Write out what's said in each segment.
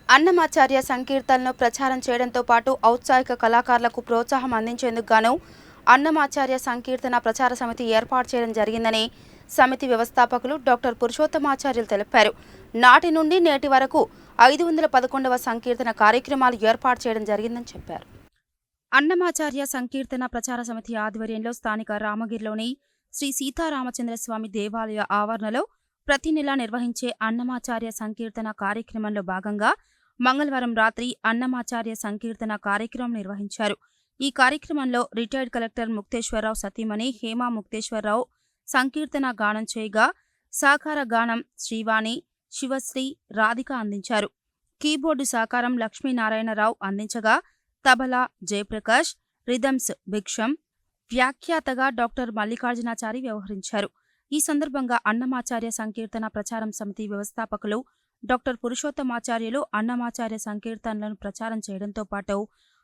అన్నమాచార్య సంకీర్తనలను ప్రచారం చేయడంతో పాటు ఔత్సాహిక కళాకారులకు ప్రోత్సాహం అందించేందుకు గాను అన్నమాచార్య సంకీర్తన ప్రచార సమితి ఏర్పాటు చేయడం జరిగిందని సమితి వ్యవస్థాపకులు డాక్టర్ పురుషోత్తమాచార్యులు తెలిపారు. నాటి నుండి నేటి వరకు 511వ సంకీర్తన కార్యక్రమాలు ఏర్పాటు చేయడం జరిగిందని చెప్పారు. అన్నమాచార్య సంకీర్తన ప్రచార సమితి ఆధ్వర్యంలో స్థానిక రామగిరిలోని శ్రీ సీతారామచంద్రస్వామి దేవాలయ ఆవరణలో ప్రతి నెల నిర్వహించే అన్నమాచార్య సంకీర్తన కార్యక్రమంలో భాగంగా మంగళవారం రాత్రి అన్నమాచార్య సంకీర్తన కార్యక్రమం నిర్వహించారు. ఈ కార్యక్రమంలో రిటైర్డ్ కలెక్టర్ ముక్తేశ్వరరావు సతీమణి హేమా ముక్తేశ్వరరావు సంకీర్తన గానం చేయగా సాకార గానం శ్రీవాణి, శివశ్రీ, రాధిక అందించారు. కీబోర్డు సాకారం లక్ష్మీనారాయణరావు అందించగా తబలా జయప్రకాష్, రిథమ్స్ భిక్షం, వ్యాఖ్యాతగా డాక్టర్ మల్లికార్జునాచారి వ్యవహరించారు. ఈ సందర్భంగా అన్నమాచార్య సంకీర్తన ప్రచారం సమితి వ్యవస్థాపకులు డాక్టర్ పురుషోత్తమాచార్యులు అన్నమాచార్య సంకీర్తనలను ప్రచారం చేయడంతో పాటు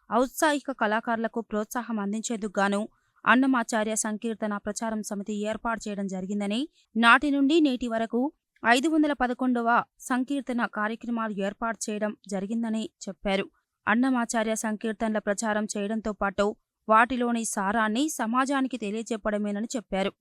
ఔత్సాహిక కళాకారులకు ప్రోత్సాహం అందించేందుకు గాను అన్నమాచార్య సంకీర్తన ప్రచారం సమితి ఏర్పాటు చేయడం జరిగిందని, నాటి నుండి నేటి వరకు 511వ సంకీర్తన కార్యక్రమాలు ఏర్పాటు చేయడం జరిగిందని చెప్పారు. అన్నమాచార్య సంకీర్తనల ప్రచారం చేయడంతో పాటు వాటిలోని సారాన్ని సమాజానికి తెలియజెప్పడమేనని చెప్పారు.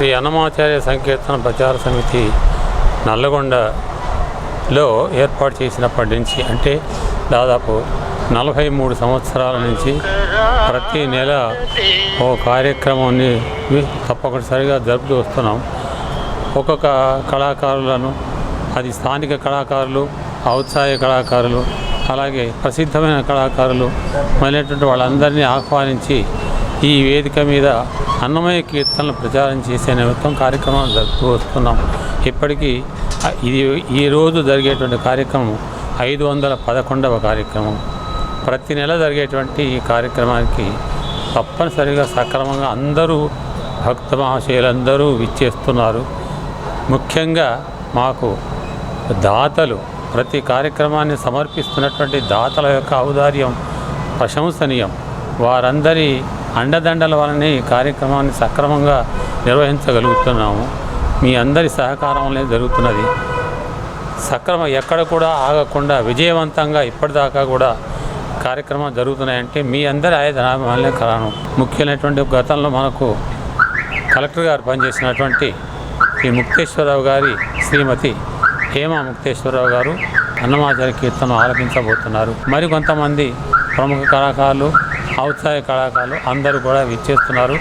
శ్రీ అన్నమాచార్య సంకీర్తన ప్రచార సమితి నల్లగొండలో ఏర్పాటు చేసినప్పటి నుంచి, అంటే దాదాపు 43 సంవత్సరాల నుంచి ప్రతి నెల ఓ కార్యక్రమాన్ని తప్పనిసరిగా జరుపుతూ వస్తున్నాం. ఒక్కొక్క కళాకారులను, అది స్థానిక కళాకారులు, ఔత్సాహిక కళాకారులు, అలాగే ప్రసిద్ధమైన కళాకారులు మొదలైనటువంటి వాళ్ళందరినీ ఆహ్వానించి ఈ వేదిక మీద అన్నమయ్య కీర్తనలు ప్రచారం చేసే నిమిత్తం కార్యక్రమాలు జరుపుతూ వస్తున్నాం. ఇప్పటికీ ఈరోజు జరిగేటువంటి కార్యక్రమం 511వ కార్యక్రమం. ప్రతి నెల జరిగేటువంటి ఈ కార్యక్రమానికి తప్పనిసరిగా సక్రమంగా అందరూ భక్త మహాశయులందరూ విచ్చేస్తున్నారు. ముఖ్యంగా మాకు దాతలు, ప్రతి కార్యక్రమాన్ని సమర్పిస్తున్నటువంటి దాతల యొక్క ఔదార్యం ప్రశంసనీయం. వారందరి అండదండల వలన ఈ కార్యక్రమాన్ని సక్రమంగా నిర్వహించగలుగుతున్నాము. మీ అందరి సహకారంలో జరుగుతున్నది. ఎక్కడ కూడా ఆగకుండా విజయవంతంగా ఇప్పటిదాకా కూడా కార్యక్రమాలు జరుగుతున్నాయంటే మీ అందరి ఆయుధనామాలనే కారణం. ముఖ్యమైనటువంటి గతంలో మనకు కలెక్టర్ గారు పనిచేసినటువంటి ఈ ముక్తేశ్వరరావు గారి శ్రీమతి హేమ ముక్తేశ్వరరావు గారు అన్నమాచార్య కీర్తన ఆలపించబోతున్నారు. మరికొంతమంది ప్రముఖ కళాకారులు, ఔత్సాహిక కళాకారులు అందరూ కూడా విచ్చేస్తున్నారు.